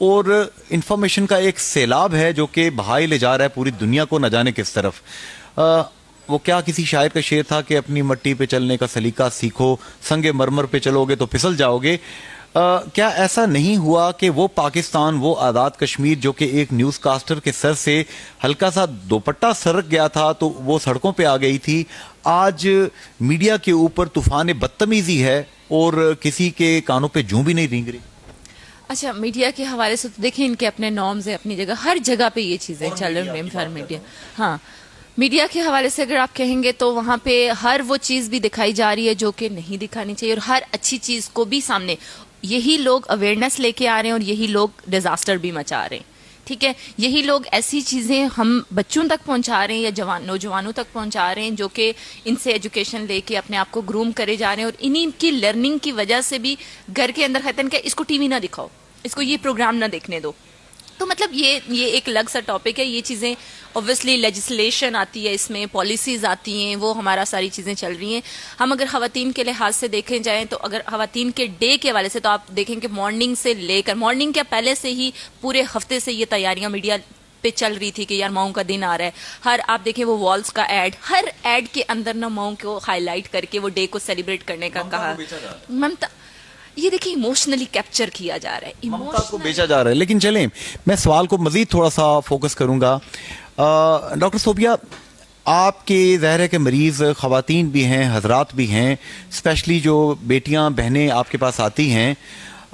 اور انفارمیشن کا ایک سیلاب ہے جو کہ بہائے لے جا رہا ہے پوری دنیا کو نہ جانے کس طرف. وہ کیا کسی شاعر کا شعر تھا کہ اپنی مٹی پہ چلنے کا سلیقہ سیکھو, سنگ مرمر پہ چلو گے تو پھسل جاؤ گے. کیا ایسا نہیں ہوا کہ وہ پاکستان, وہ آزاد کشمیر جو کہ ایک نیوز کاسٹر کے سر سے ہلکا سا دوپٹہ سرک گیا تھا تو وہ سڑکوں پہ آ گئی تھی, آج میڈیا کے اوپر طوفان بدتمیزی ہے اور کسی کے کانوں پہ جوں بھی نہیں رینگ رہی؟ اچھا, میڈیا کے حوالے سے تو دیکھیں ان کے اپنے نارمز ہیں, اپنی جگہ ہر جگہ پہ یہ چیزیں چل رہی ہیں. ہر میڈیا, ہاں, میڈیا کے حوالے سے اگر آپ کہیں گے تو وہاں پہ ہر وہ چیز بھی دکھائی جا رہی ہے جو کہ نہیں دکھانی چاہیے, اور ہر اچھی چیز کو بھی سامنے یہی لوگ اویئرنیس لے کے آ رہے ہیں اور یہی لوگ ڈیزاسٹر بھی مچا رہے ہیں. ٹھیک ہے, یہی لوگ ایسی چیزیں ہم بچوں تک پہنچا رہے ہیں یا نوجوانوں تک پہنچا رہے ہیں جو کہ ان سے ایجوکیشن لے کے اپنے آپ کو گروم کرے جا رہے ہیں, اور انہی کی لرننگ کی وجہ سے بھی گھر کے اندر کہتے ہیں کہ اس کو ٹی وی نہ دکھاؤ, اس کو یہ پروگرام نہ دیکھنے دو. تو مطلب یہ ایک الگ سا ٹاپک ہے. یہ چیزیں اوبویسلی لیجسلیشن آتی ہے, اس میں پالیسیز آتی ہیں, وہ ہمارا ساری چیزیں چل رہی ہیں. ہم اگر خواتین کے لحاظ سے دیکھیں جائیں تو اگر خواتین کے ڈے کے حوالے سے تو آپ دیکھیں کہ مارننگ سے لے کر مارننگ کے پہلے سے ہی پورے ہفتے سے یہ تیاریاں میڈیا پہ چل رہی تھی کہ یار ماؤں کا دن آ رہا ہے. ہر آپ دیکھیں وہ والز کا ایڈ, ہر ایڈ کے اندر نا ماؤں کو ہائی لائٹ کر کے وہ ڈے کو سیلیبریٹ کرنے کا کہا. ممتا, یہ دیکھیں ایموشنلی کیپچر کیا جا رہا ہے, ممتا کو بیچا جا رہا ہے. لیکن چلیں میں سوال کو مزید تھوڑا سا فوکس کروں گا. ڈاکٹر صوبیہ, آپ کے ظاہر ہے کہ مریض خواتین بھی ہیں, حضرات بھی ہیں, اسپیشلی جو بیٹیاں بہنیں آپ کے پاس آتی ہیں.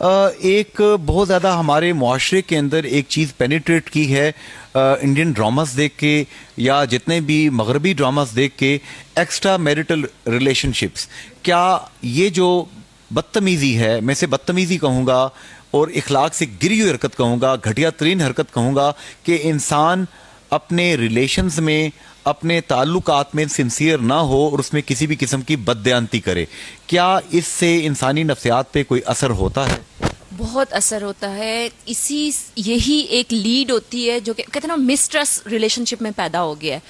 ایک بہت زیادہ ہمارے معاشرے کے اندر ایک چیز پینیٹریٹ کی ہے انڈین ڈراماز دیکھ کے یا جتنے بھی مغربی ڈراماز دیکھ کے, ایکسٹرا میرٹل ریلیشن شپس. کیا یہ جو بدتمیزی ہے, میں سے بدتمیزی کہوں گا اور اخلاق سے گری ہوئی حرکت کہوں گا, گھٹیا ترین حرکت کہوں گا, کہ انسان اپنے ریلیشنز میں, اپنے تعلقات میں سنسیئر نہ ہو اور اس میں کسی بھی قسم کی بددیانتی کرے, کیا اس سے انسانی نفسیات پہ کوئی اثر ہوتا ہے؟ بہت اثر ہوتا ہے. یہی ایک لیڈ ہوتی ہے جو کہ کہتے ہیں نا مسٹرس ریلیشن شپ میں پیدا ہو گیا ہے.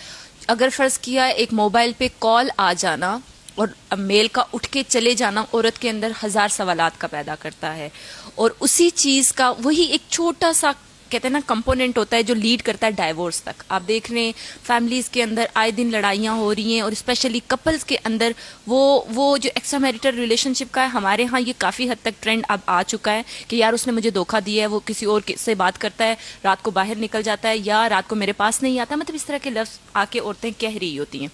اگر فرض کیا ایک موبائل پہ کال آ جانا اور میل کا اٹھ کے چلے جانا عورت کے اندر ہزار سوالات کا پیدا کرتا ہے, اور اسی چیز کا وہی ایک چھوٹا سا کہتے ہیں نا کمپوننٹ ہوتا ہے جو لیڈ کرتا ہے ڈائیورس تک. آپ دیکھ رہے ہیں فیملیز کے اندر آئے دن لڑائیاں ہو رہی ہیں, اور اسپیشلی کپلز کے اندر وہ جو ایکسٹرا میریٹل ریلیشن شپ کا ہے, ہمارے ہاں یہ کافی حد تک ٹرینڈ اب آ چکا ہے کہ یار اس نے مجھے دھوکہ دیا ہے, وہ کسی اور سے بات کرتا ہے, رات کو باہر نکل جاتا ہے, یا رات کو میرے پاس نہیں آتا. مطلب اس طرح کے لفظ آ کے عورتیں کہہ رہی ہوتی ہیں.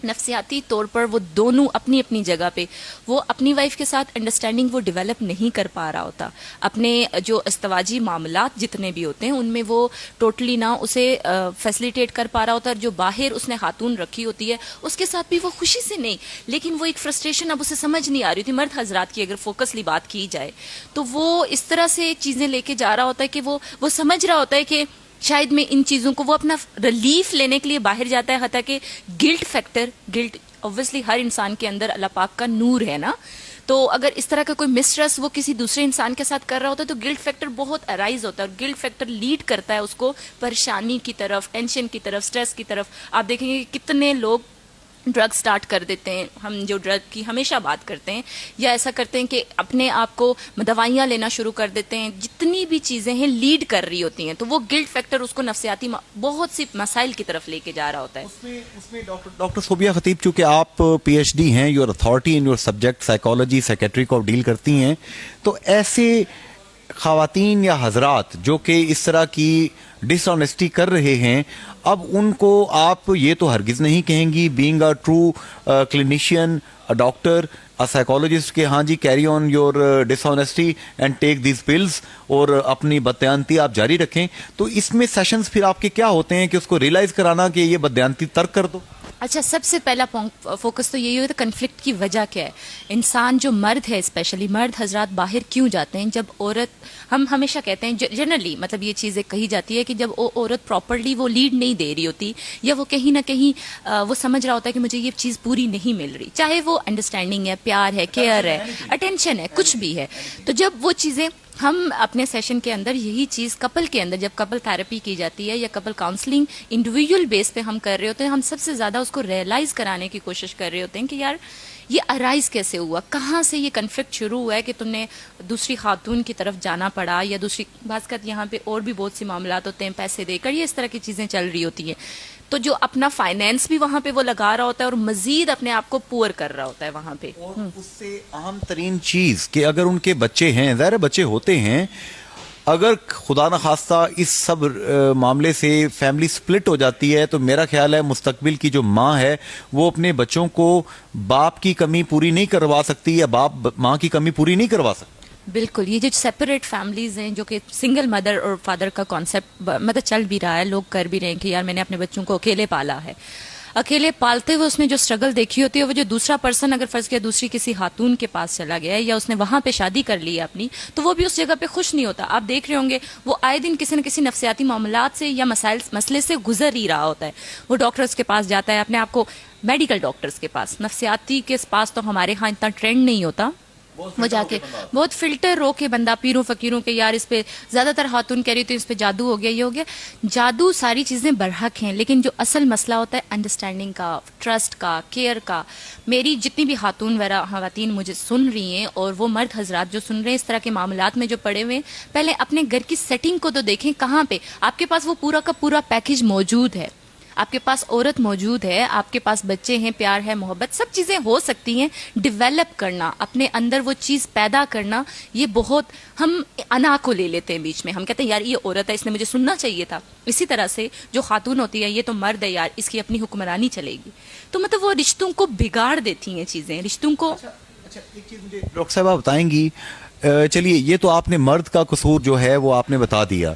نفسیاتی طور پر وہ دونوں اپنی اپنی جگہ پہ وہ اپنی وائف کے ساتھ انڈرسٹینڈنگ وہ ڈیولپ نہیں کر پا رہا ہوتا. اپنے جو ازدواجی معاملات جتنے بھی ہوتے ہیں ان میں وہ ٹوٹلی نہ اسے فیسلیٹیٹ کر پا رہا ہوتا, اور جو باہر اس نے خاتون رکھی ہوتی ہے اس کے ساتھ بھی وہ خوشی سے نہیں, لیکن وہ ایک فرسٹریشن اب اسے سمجھ نہیں آ رہی تھی. مرد حضرات کی اگر فوکسلی بات کی جائے تو وہ اس طرح سے چیزیں لے کے جا رہا ہوتا ہے کہ وہ سمجھ رہا ہوتا ہے کہ شاید میں ان چیزوں کو, وہ اپنا ریلیف لینے کے لیے باہر جاتا ہے. حتیٰ کہ گلٹ اوبویسلی ہر انسان کے اندر اللہ پاک کا نور ہے نا, تو اگر اس طرح کا کوئی مسٹرس وہ کسی دوسرے انسان کے ساتھ کر رہا ہوتا ہے تو گلٹ فیکٹر بہت ارائز ہوتا ہے, اور گلٹ فیکٹر لیڈ کرتا ہے اس کو پریشانی کی طرف, ٹینشن کی طرف, سٹریس کی طرف. آپ دیکھیں گے کہ کتنے لوگ ڈرگ سٹارٹ کر دیتے ہیں, ہم جو ڈرگ کی ہمیشہ بات کرتے ہیں, یا ایسا کرتے ہیں کہ اپنے آپ کو دوائیاں لینا شروع کر دیتے ہیں. جتنی بھی چیزیں ہیں لیڈ کر رہی ہوتی ہیں, تو وہ گلٹ فیکٹر اس کو نفسیاتی بہت سی مسائل کی طرف لے کے جا رہا ہوتا ہے. اس میں ڈاکٹر صوبیہ خطیب, چونکہ آپ پی ایچ ڈی ہیں, your authority in your subject psychology, psychiatry کو ڈیل کرتی ہیں, تو ایسے خواتین یا حضرات جو کہ اس طرح کی ڈس آنیسٹی کر رہے ہیں, اب ان کو آپ یہ تو ہرگز نہیں کہیں گی being a true clinician, a doctor, a psychologist کہ ہاں جی carry on your dishonesty and take these pills, اور اپنی بددیانتی آپ جاری رکھیں. تو اس میں سیشنز پھر آپ کے کیا ہوتے ہیں کہ اس کو ریئلائز کرانا کہ یہ بددیانتی ترک کر دو؟ اچھا, سب سے پہلا فوکس تو یہی ہوتا ہے کنفلکٹ کی وجہ کیا ہے. انسان جو مرد ہے, اسپیشلی مرد حضرات باہر کیوں جاتے ہیں جب عورت, ہم ہمیشہ کہتے ہیں جنرلی, مطلب یہ چیزیں کہی جاتی ہے کہ جب وہ عورت پراپرلی وہ لیڈ نہیں دے رہی ہوتی, یا وہ کہیں نہ کہیں وہ سمجھ رہا ہوتا ہے کہ مجھے یہ چیز پوری نہیں مل رہی, چاہے وہ انڈرسٹینڈنگ ہے, پیار ہے, کیئر ہے, اٹینشن ہے, کچھ بھی ہے. تو جب وہ چیزیں ہم اپنے سیشن کے اندر یہی چیز کپل کے اندر جب کپل تھراپی کی جاتی ہے یا کپل کاؤنسلنگ انڈیویجول بیس پہ ہم کر رہے ہوتے ہیں, ہم سب سے زیادہ اس کو ریئلائز کرانے کی کوشش کر رہے ہوتے ہیں کہ یار یہ ارائز کیسے ہوا, کہاں سے یہ کنفلکٹ شروع ہوا ہے کہ تم نے دوسری خاتون کی طرف جانا پڑا, یا دوسری بعض یہاں پہ اور بھی بہت سی معاملات ہوتے ہیں پیسے دے کر, یہ اس طرح کی چیزیں چل رہی ہوتی ہیں. تو جو اپنا فائنینس بھی وہاں پہ وہ لگا رہا ہوتا ہے اور مزید اپنے آپ کو پور کر رہا ہوتا ہے وہاں پہ. اور اس سے اہم ترین چیز کہ اگر ان کے بچے ہیں, ظاہر بچے ہوتے ہیں, اگر خدا نخواستہ اس سب معاملے سے فیملی سپلٹ ہو جاتی ہے تو میرا خیال ہے مستقبل کی جو ماں ہے وہ اپنے بچوں کو باپ کی کمی پوری نہیں کروا سکتی, یا باپ ماں کی کمی پوری نہیں کروا سکتی. بالکل, یہ جو سیپریٹ فیملیز ہیں جو کہ سنگل مدر اور فادر کا کانسیپٹ مطلب چل بھی رہا ہے, لوگ کر بھی رہے ہیں کہ یار میں نے اپنے بچوں کو اکیلے پالا ہے, اکیلے پالتے ہوئے اس نے جو اسٹرگل دیکھی ہوتی ہے, وہ جو دوسرا پرسن اگر فرض کیا دوسری کسی خاتون کے پاس چلا گیا ہے یا اس نے وہاں پہ شادی کر لی ہے اپنی, تو وہ بھی اس جگہ پہ خوش نہیں ہوتا. آپ دیکھ رہے ہوں گے وہ آئے دن کسی نہ کسی نفسیاتی معاملات سے یا مسئلے سے گزر ہی رہا ہوتا ہے. وہ ڈاکٹرز کے پاس جاتا ہے, اپنے آپ کو میڈیکل ڈاکٹرز کے پاس, نفسیاتی کے پاس تو ہمارے ہاں اتنا ٹرینڈ نہیں ہوتا, وہ جا کے بہت فلٹر رو کے بندہ پیروں فقیروں کے, یار اس پہ زیادہ تر خاتون کہہ رہی تھی اس پہ جادو ہو گیا, یہ ہو گیا. جادو ساری چیزیں برحق ہیں, لیکن جو اصل مسئلہ ہوتا ہے انڈرسٹینڈنگ کا, ٹرسٹ کا, کیئر کا. میری جتنی بھی خواتین مجھے سن رہی ہیں اور وہ مرد حضرات جو سن رہے ہیں اس طرح کے معاملات میں جو پڑے ہوئے ہیں, پہلے اپنے گھر کی سیٹنگ کو تو دیکھیں, کہاں پہ آپ کے پاس وہ پورا کا پورا پیکج موجود ہے, آپ کے پاس عورت موجود ہے, آپ کے پاس بچے ہیں, پیار ہے, محبت, سب چیزیں ہو سکتی ہیں. ڈیولپ کرنا, اپنے اندر وہ چیز پیدا کرنا, یہ بہت ہم انا کو لے لیتے ہیں بیچ میں. ہم کہتے ہیں یار یہ عورت ہے, اس نے مجھے سننا چاہیے تھا. اسی طرح سے جو خاتون ہوتی ہے, یہ تو مرد ہے یار, اس کی اپنی حکمرانی چلے گی. تو مطلب وہ رشتوں کو بگاڑ دیتی ہیں چیزیں, رشتوں کو. اچھا ایک چیز مجھے ڈاکٹر صاحبہ بتائیں گی, چلیے یہ تو آپ نے مرد کا قصور جو ہے وہ آپ نے بتا دیا,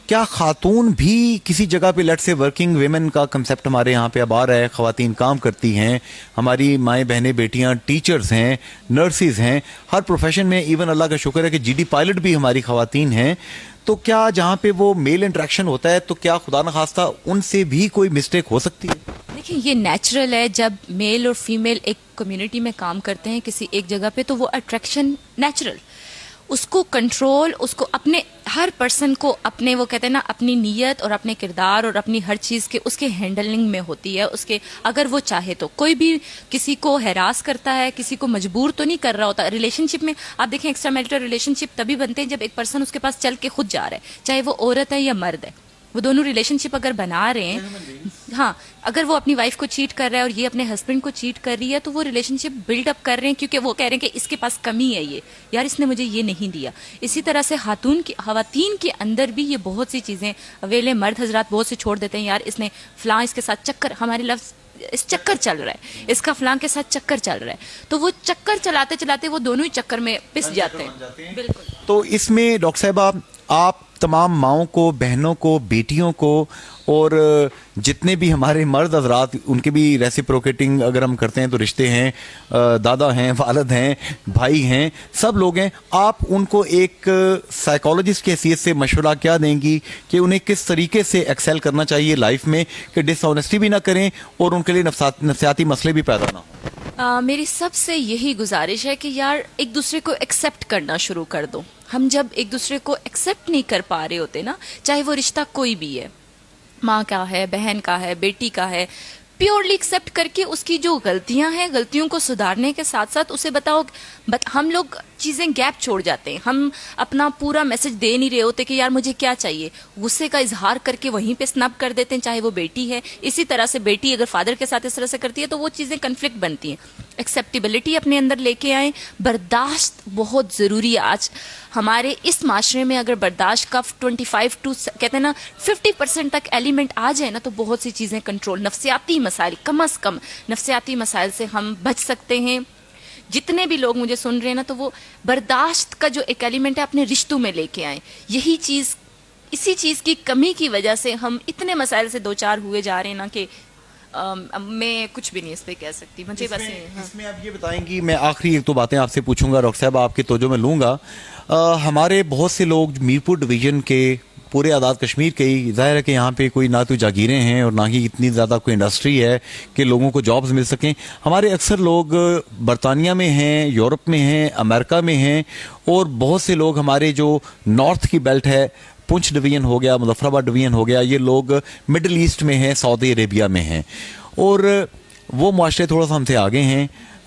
کیا خاتون بھی کسی جگہ پہ لٹ سے ورکنگ ویمن کا کنسیپٹ ہمارے یہاں پہ اب آ رہا ہے, خواتین کام کرتی ہیں, ہماری مائیں بہنیں بیٹیاں ٹیچرز ہیں, نرسز ہیں, ہر پروفیشن میں, ایون اللہ کا شکر ہے کہ GD پائلٹ بھی ہماری خواتین ہیں. تو کیا جہاں پہ وہ میل انٹریکشن ہوتا ہے تو کیا خدا نخواستہ ان سے بھی کوئی مسٹیک ہو سکتی ہے؟ دیکھیں یہ نیچرل ہے, جب میل اور فیمیل ایک کمیونٹی میں کام کرتے ہیں کسی ایک جگہ پہ تو وہ اٹریکشن نیچرل, اس کو کنٹرول, اس کو اپنے ہر پرسن کو اپنے وہ کہتے ہیں نا اپنی نیت اور اپنے کردار اور اپنی ہر چیز کے اس کے ہینڈلنگ میں ہوتی ہے. اس کے اگر وہ چاہے تو کوئی بھی کسی کو ہراس کرتا ہے, کسی کو مجبور تو نہیں کر رہا ہوتا. ریلیشن شپ میں آپ دیکھیں ایکسٹرا میریٹل ریلیشن شپ تبھی بنتے ہیں جب ایک پرسن اس کے پاس چل کے خود جا رہا ہے, چاہے وہ عورت ہے یا مرد ہے. وہ دونوں ریلیشن شپ اگر بنا رہے ہیں, ہاں اگر وہ اپنی وائف کو چیٹ کر رہا ہے اور یہ اپنے ہسبینڈ کو چیٹ کر رہی ہے تو وہ ریلیشن شپ بلڈ اپ کر رہے ہیں, کیونکہ وہ کہہ رہے ہیں کہ اس کے پاس کمی ہے, یہ یار اس نے مجھے یہ نہیں دیا. اسی طرح سے خواتین کے اندر بھی یہ بہت سی چیزیں اویلے, مرد حضرات بہت سے چھوڑ دیتے ہیں, یار اس نے فلاں اس کے ساتھ چکر, ہمارے لفظ اس چکر چل رہا ہے, اس کا فلاں کے ساتھ چکر چل رہا ہے, تو وہ چکر چلاتے چلاتے وہ دونوں ہی چکر میں پس جاتے ہیں. بالکل. تو اس میں ڈاکٹر صاحبہ آپ تمام ماؤں کو, بہنوں کو, بیٹیوں کو اور جتنے بھی ہمارے مرد حضرات ان کے بھی ریسیپروکیٹنگ اگر ہم کرتے ہیں تو رشتے ہیں, دادا ہیں, والد ہیں, بھائی ہیں, سب لوگ ہیں, آپ ان کو ایک سائیکالوجسٹ کی حیثیت سے مشورہ کیا دیں گی کہ انہیں کس طریقے سے ایکسیل کرنا چاہیے لائف میں کہ ڈس آنیسٹی بھی نہ کریں اور ان کے لیے نفسیاتی مسئلے بھی پیدا نہ ہوں؟ میری سب سے یہی گزارش ہے کہ یار ایک دوسرے کو ایکسیپٹ کرنا شروع کر دو. ہم جب ایک دوسرے کو ایکسیپٹ نہیں کر پا رہے ہوتے نا, چاہے وہ رشتہ کوئی بھی ہے, ماں کا ہے, بہن کا ہے, بیٹی کا ہے, پیورلی ایکسیپٹ کر کے اس کی جو غلطیاں ہیں غلطیوں کو سدھارنے کے ساتھ ساتھ اسے بتاؤ. ہم لوگ چیزیں گیپ چھوڑ جاتے ہیں, ہم اپنا پورا میسج دے نہیں رہے ہوتے کہ یار مجھے کیا چاہیے, غصے کا اظہار کر کے وہیں پہ سنپ کر دیتے ہیں, چاہے وہ بیٹی ہے. اسی طرح سے بیٹی اگر فادر کے ساتھ اس طرح سے کرتی ہے تو وہ چیزیں کنفلکٹ بنتی ہیں. ایکسیپٹیبلٹی اپنے اندر لے کے آئیں. برداشت بہت ضروری ہے. آج ہمارے اس معاشرے میں اگر برداشت کا 25 ٹو کہتے ہیں نا 50% تک ایلیمنٹ آ جائے نا تو بہت سی چیزیں کنٹرول, نفسیاتی مسائل, کم از کم نفسیاتی مسائل سے ہم بچ سکتے ہیں. جتنے بھی لوگ مجھے سن رہے ہیں نا تو وہ برداشت کا جو ایک ایلیمنٹ ہے اپنے رشتوں میں لے کے آئیں. یہی چیز, اسی چیز کی کمی کی وجہ سے ہم اتنے مسائل سے دوچار ہوئے جا رہے ہیں نا کہ میں کچھ بھی نہیں اس پہ کہہ سکتی. مجھے بس اس میں آپ یہ بتائیں گی, میں آخری ایک تو باتیں آپ سے پوچھوں گا ڈاکٹر صاحب, آپ کی توجہ میں لوں گا. ہمارے بہت سے لوگ میرپور ڈویژن کے, پورے آزاد کشمیر کے, ظاہر ہے کہ یہاں پہ کوئی نہ تو جاگیریں ہیں اور نہ ہی اتنی زیادہ کوئی انڈسٹری ہے کہ لوگوں کو جابز مل سکیں. ہمارے اکثر لوگ برطانیہ میں ہیں, یورپ میں ہیں, امریکہ میں ہیں, اور بہت سے لوگ ہمارے جو نارتھ کی بیلٹ ہے, پنچ ڈویژن ہو گیا, مظفر آباد ڈویژن ہو گیا, یہ لوگ مڈل ایسٹ میں ہیں, سعودی عربیہ میں ہیں, اور وہ معاشرے تھوڑا سا ہم سے آگے ہیں.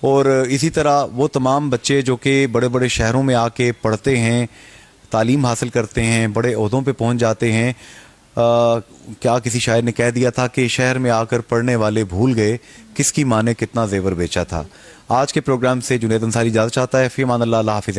اور اسی طرح وہ تمام بچے جو کہ بڑے بڑے شہروں میں آ کے پڑھتے ہیں، تعلیم حاصل کرتے ہیں، بڑے عہدوں پہ پہنچ جاتے ہیں. کیا کسی شاعر نے کہہ دیا تھا کہ شہر میں آ کر پڑھنے والے بھول گئے کس کی ماں نے کتنا زیور بیچا تھا. آج کے پروگرام سے جنید انصاری اجازت چاہتا ہے. فی امان اللہ، اللہ حافظ.